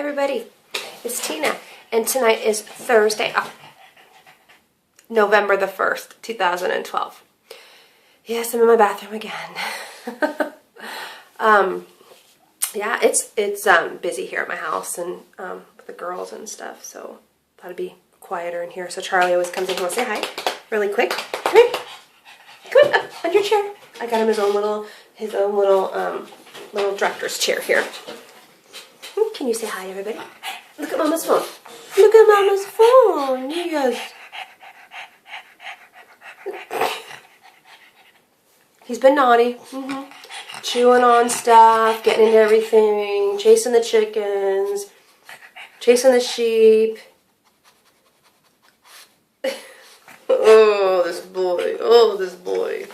everybody, it's Tina, and tonight is Thursday, November the 1st, 2012. Yes, I'm in my bathroom again. Yeah, it's busy here at my house and with the girls and stuff, so thought it'd be quieter in here. So Charlie always comes in. He wants to say hi really quick. Come here. Come on, up on your chair. I got him his own little little director's chair here. Can you say hi, everybody? Look at Mama's phone. Look at Mama's phone. Yes. He's been naughty. Chewing on stuff, getting into everything, chasing the chickens, chasing the sheep. Oh, this boy. Oh, this boy.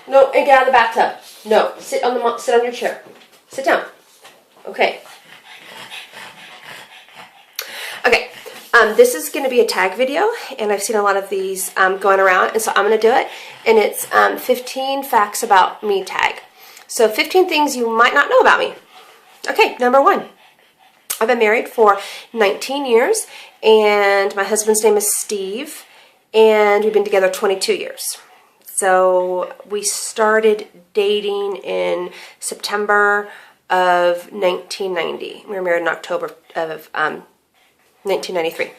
No, and get out of the bathtub. No, sit on your chair. Sit down. Okay. Okay. This is going to be a tag video, and I've seen a lot of these going around, and so I'm going to do it. And it's 15 facts about me tag. So 15 things you might not know about me. Okay, number 1. I've been married for 19 years, and my husband's name is Steve, and we've been together 22 years. So we started dating in September of 1990. We were married in October of 1993.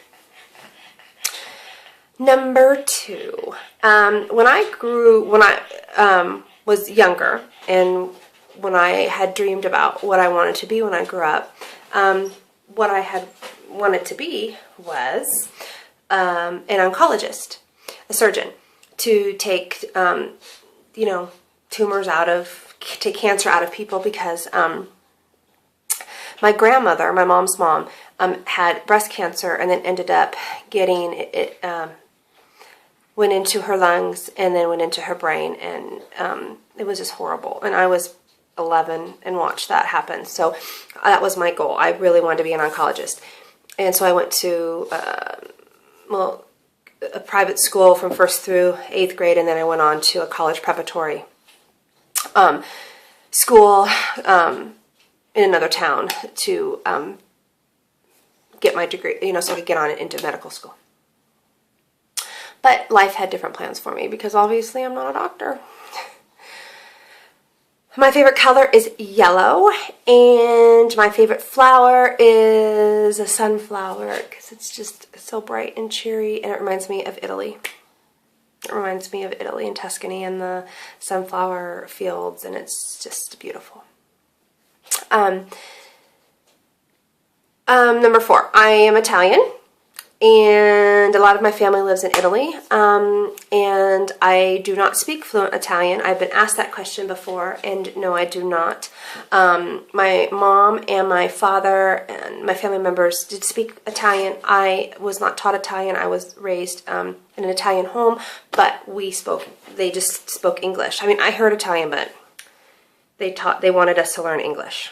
Number 2, when I was younger, and when I had dreamed about what I wanted to be when I grew up, what I had wanted to be was an oncologist, a surgeon, to take, tumors take cancer out of people, because my grandmother, my mom's mom, had breast cancer and then ended up getting it, went into her lungs and then went into her brain, and it was just horrible. And I was 11 and watched that happen. So that was my goal. I really wanted to be an oncologist. And so I went to, a private school from 1st through 8th grade, and then I went on to a college preparatory school in another town to get my degree, so I could get on into medical school. But life had different plans for me, because obviously I'm not a doctor. My favorite color is yellow, and my favorite flower is a sunflower, because it's just so bright and cheery, and it reminds me of Italy. It reminds me of Italy and Tuscany and the sunflower fields, and it's just beautiful. Number 4, I am Italian, and a lot of my family lives in Italy, and I do not speak fluent Italian. I've been asked that question before, and no, I do not. My mom and my father and my family members did speak Italian. I was not taught Italian. I was raised in an Italian home, but they just spoke English. I mean, I heard Italian, but they wanted us to learn English.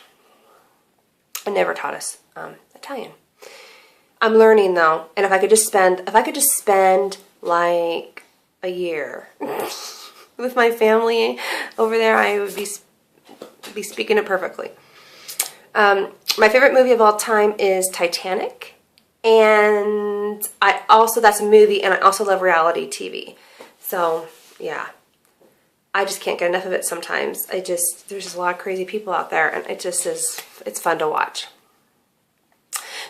And never taught us Italian. I'm learning though, and if I could just spend like a year with my family over there, I would be speaking it perfectly. My favorite movie of all time is Titanic, and that's a movie, and I also love reality TV. So yeah, I just can't get enough of it sometimes. There's just a lot of crazy people out there, and it's fun to watch.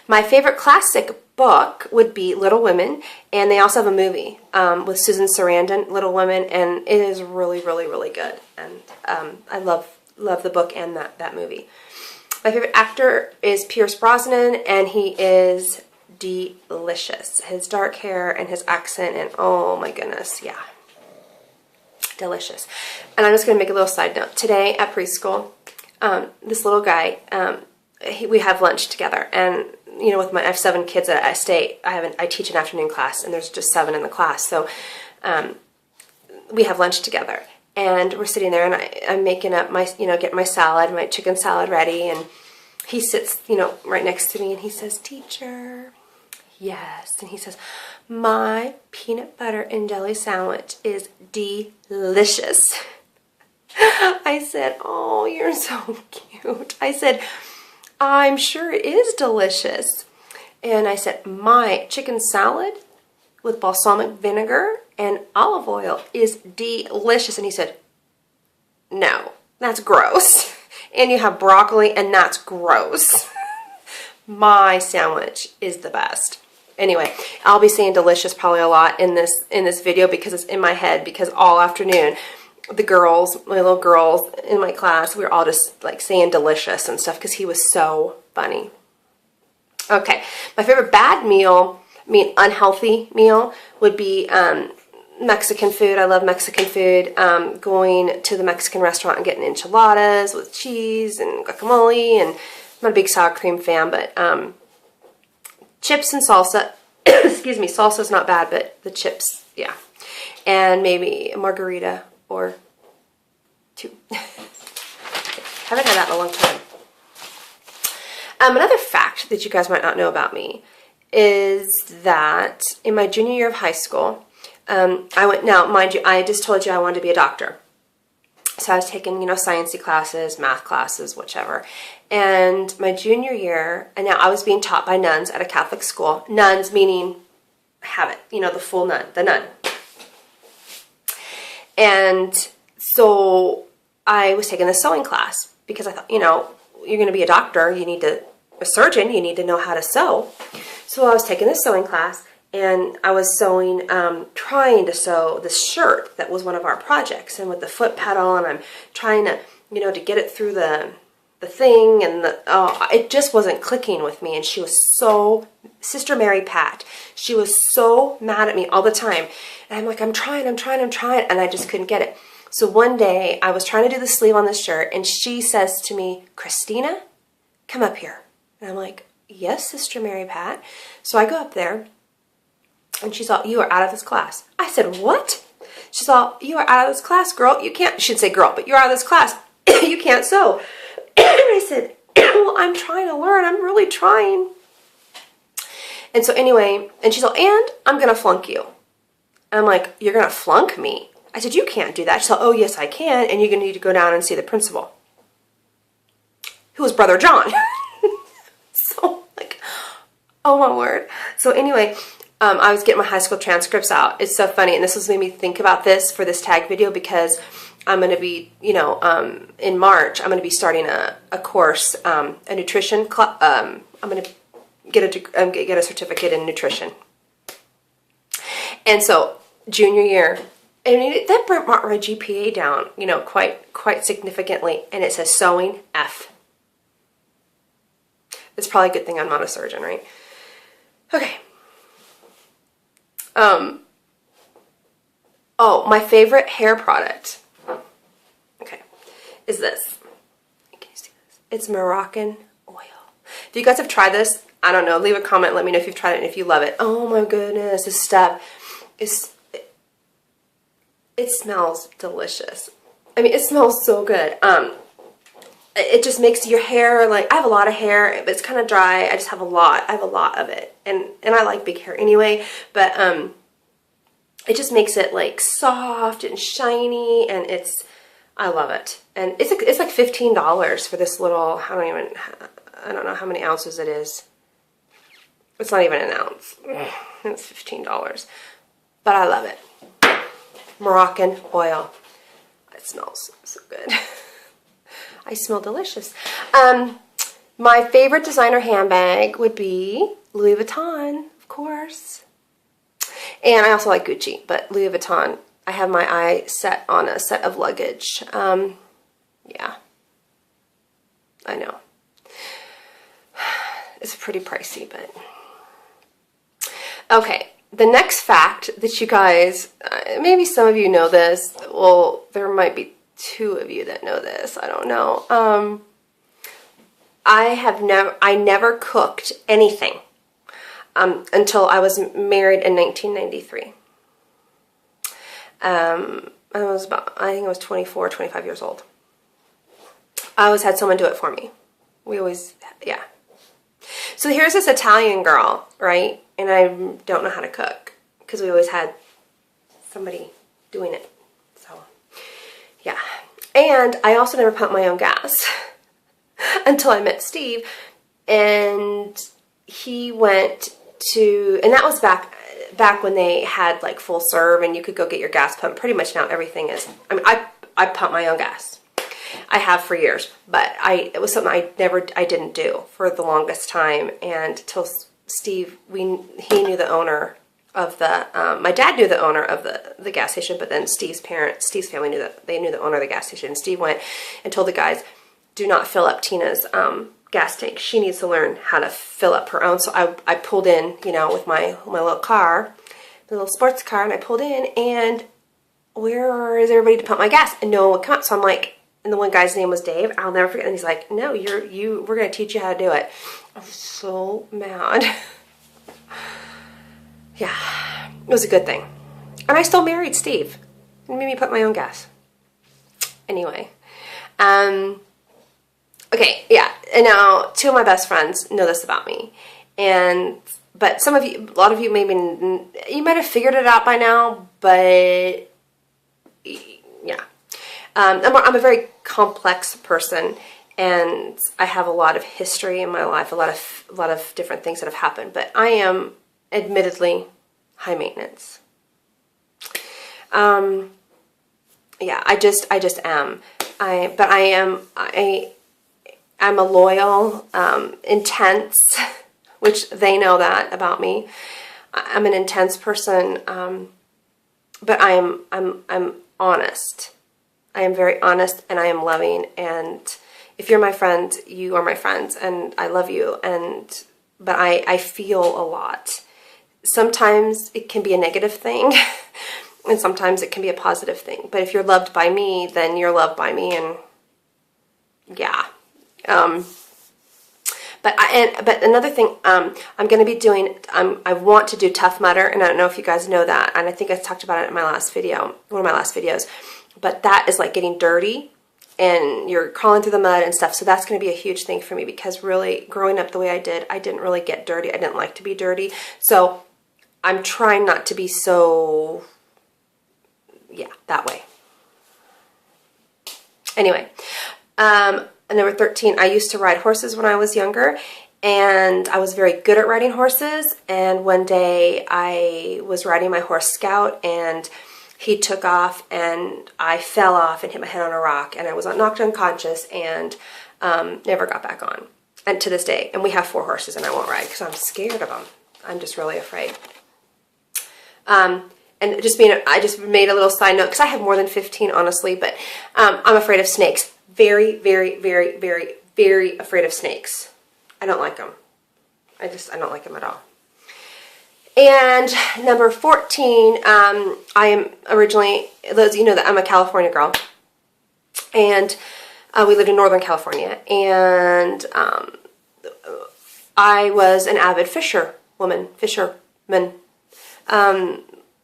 My favorite classic book would be Little Women, and they also have a movie with Susan Sarandon, Little Women, and it is really, really, really good. And I love the book and that movie. My favorite actor is Pierce Brosnan, and he is delicious. His dark hair and his accent, and oh my goodness, yeah. Delicious. And I'm just going to make a little side note. Today at preschool, this little guy, we have lunch together, and I have 7 kids that I teach an afternoon class, and there's just 7 in the class. So we have lunch together, and we're sitting there, and I'm making up getting my salad, my chicken salad ready, and he sits, right next to me, and he says, "Teacher." Yes. And he says, "My peanut butter and jelly sandwich is delicious." I said, "Oh, you're so cute." I said, I'm sure it is delicious. And I said, my chicken salad with balsamic vinegar and olive oil is delicious. And he said, no, that's gross. And you have broccoli and that's gross. My sandwich is the best. Anyway, I'll be saying delicious probably a lot in this video because it's in my head, because all afternoon the girls, my little girls in my class, we were all just like saying delicious and stuff because he was so funny. Okay, my favorite bad meal, I mean unhealthy meal, would be Mexican food. I love Mexican food. Going to the Mexican restaurant and getting enchiladas with cheese and guacamole, and I'm not a big sour cream fan, but chips and salsa. Excuse me, salsa's not bad, but the chips, yeah. And maybe a margarita or two. Haven't had that in a long time. Another fact that you guys might not know about me is that in my junior year of high school, now mind you, I just told you I wanted to be a doctor. So I was taking, sciencey classes, math classes, whichever. And my junior year, and now I was being taught by nuns at a Catholic school. Nuns meaning habit, the full nun, the nun. And so I was taking the sewing class because I thought, you're going to be a doctor, a surgeon, you need to know how to sew. So I was taking this sewing class, and I was sewing, trying to sew this shirt that was one of our projects, and with the foot pedal, and I'm trying to, to get it through the thing, and it just wasn't clicking with me. And she was so, Sister Mary Pat, she was so mad at me all the time. And I'm like, I'm trying, and I just couldn't get it. So one day I was trying to do the sleeve on this shirt, and she says to me, Christina, come up here. And I'm like, yes, Sister Mary Pat. So I go up there, and she's all, you are out of this class. I said, what? She's all, you are out of this class, girl. You can't, she should say girl, but you're out of this class. You can't sew. And I said, well, I'm trying to learn. I'm really trying. And so anyway, and she's all, and I'm going to flunk you. I'm like, you're going to flunk me? I said, you can't do that. She's all, oh, yes, I can. And you're going to need to go down and see the principal, who was Brother John. So, like, oh, my word. So anyway, I was getting my high school transcripts out. It's so funny. And this was made me think about this for this tag video, because I'm going to be, in March, I'm going to be starting a course, a nutrition club. I'm going to get a certificate in nutrition. And so junior year, I mean, that brought my GPA down, quite significantly. And it says sewing F. It's probably a good thing I'm not a surgeon, right? Okay. Oh, my favorite hair product, okay, is this. Can you see this? It's Moroccan oil. If you guys have tried this, I don't know, leave a comment, let me know if you've tried it and if you love it. Oh my goodness, this stuff it smells delicious. I mean, it smells so good. It just makes your hair, like, I have a lot of hair, but it's kind of dry. I just have a lot. I have a lot of it. And I like big hair anyway, but it just makes it like soft and shiny, and I love it. And it's like $15 for this little, I don't know how many ounces it is. It's not even an ounce. It's $15. But I love it. Moroccan oil. It smells so good. I smell delicious. My favorite designer handbag would be Louis Vuitton, of course. And I also like Gucci, but Louis Vuitton, I have my eye set on a set of luggage. Yeah, I know. It's pretty pricey, but... Okay, the next fact that you guys, maybe some of you know this, well, there might be two of you that know this, I don't know. I never cooked anything until I was married in 1993. I think I was 24, 25 years old. I always had someone do it for me. Yeah. So here's this Italian girl, right? And I don't know how to cook because we always had somebody doing it. So, yeah. And I also never pumped my own gas until I met Steve, and he went to, and that was back when they had like full serve and you could go get your gas pump. Pretty much now everything is, I mean, I pump my own gas. I have for years, but it was something I didn't do for the longest time, and till Steve, he knew the owner of the, my dad knew the owner of the gas station, but then Steve's family knew the owner of the gas station. And Steve went and told the guys, do not fill up Tina's gas tank. She needs to learn how to fill up her own. So I pulled in, you know, with my little car, the little sports car, and I pulled in, and where is everybody to pump my gas? And no one would come up. So I'm like, and the one guy's name was Dave. I'll never forget. And he's like, no, we're going to teach you how to do it. I was so mad. Yeah, it was a good thing. And I still married Steve. It made me put my own gas. Anyway. Okay, yeah. And now, two of my best friends know this about me. But some of you, a lot of you maybe, you might have figured it out by now, but yeah. I'm a very complex person, and I have a lot of history in my life, a lot of different things that have happened, but I am admittedly high maintenance. Yeah, I just am. I'm a loyal, intense, which they know that about me. I'm an intense person, but I'm honest. I am very honest, and I am loving, and if you're my friend, you are my friend, and I love you, but I feel a lot. Sometimes it can be a negative thing, and sometimes it can be a positive thing, but if you're loved by me, then you're loved by me, and yeah. But another thing, I'm going to be doing, I want to do Tough Mudder, and I don't know if you guys know that, and I think I talked about it in my last video, one of my last videos, but that is like getting dirty, and you're crawling through the mud and stuff, so that's going to be a huge thing for me, because really, growing up the way I did, I didn't really get dirty. I didn't like to be dirty, so I'm trying not to be so, yeah, that way. Anyway, number 13, I used to ride horses when I was younger, and I was very good at riding horses, and one day I was riding my horse Scout, and he took off, and I fell off and hit my head on a rock, and I was knocked unconscious, and never got back on, and to this day. And we have 4 horses, and I won't ride because I'm scared of them. I'm just really afraid. And I just made a little side note, because I have more than 15, honestly, but I'm afraid of snakes. Very, very, very, very, very afraid of snakes. I don't like them. I don't like them at all. And number 14, I am originally, those of you know that I'm a California girl, and we lived in Northern California, and I was an avid fisherman,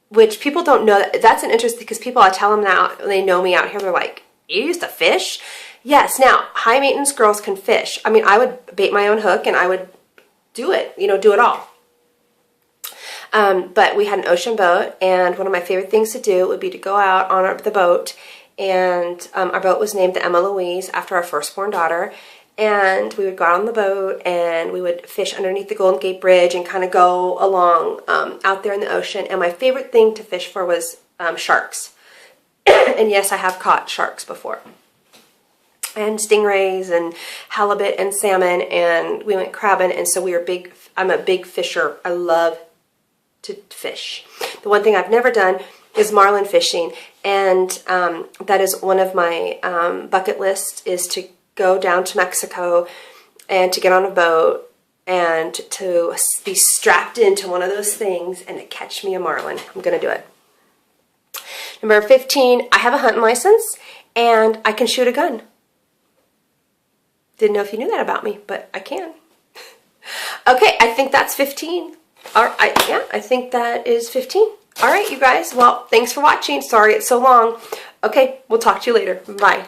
which people don't know. That's an interest, because people, I tell them now, they know me out here, they're like, you used to fish? Yes. Now, high maintenance girls can fish. I mean, I would bait my own hook, and I would do it, you know, do it all. But we had an ocean boat, and one of my favorite things to do would be to go out on the boat, and our boat was named the Emma Louise after our firstborn daughter, and we would go out on the boat, and we would fish underneath the Golden Gate Bridge and kind of go along out there in the ocean, and my favorite thing to fish for was sharks. And yes, I have caught sharks before, and stingrays and halibut and salmon, and we went crabbing, and so I'm a big fisher. I love to fish. The one thing I've never done is marlin fishing, and that is one of my bucket lists, is to go down to Mexico and to get on a boat and to be strapped into one of those things and to catch me a marlin. I'm going to do it. Number 15, I have a hunting license, and I can shoot a gun. Didn't know if you knew that about me, but I can. Okay, I think that's 15. Yeah, I think that is 15. All right, you guys. Well, thanks for watching. Sorry it's so long. Okay, we'll talk to you later. Bye.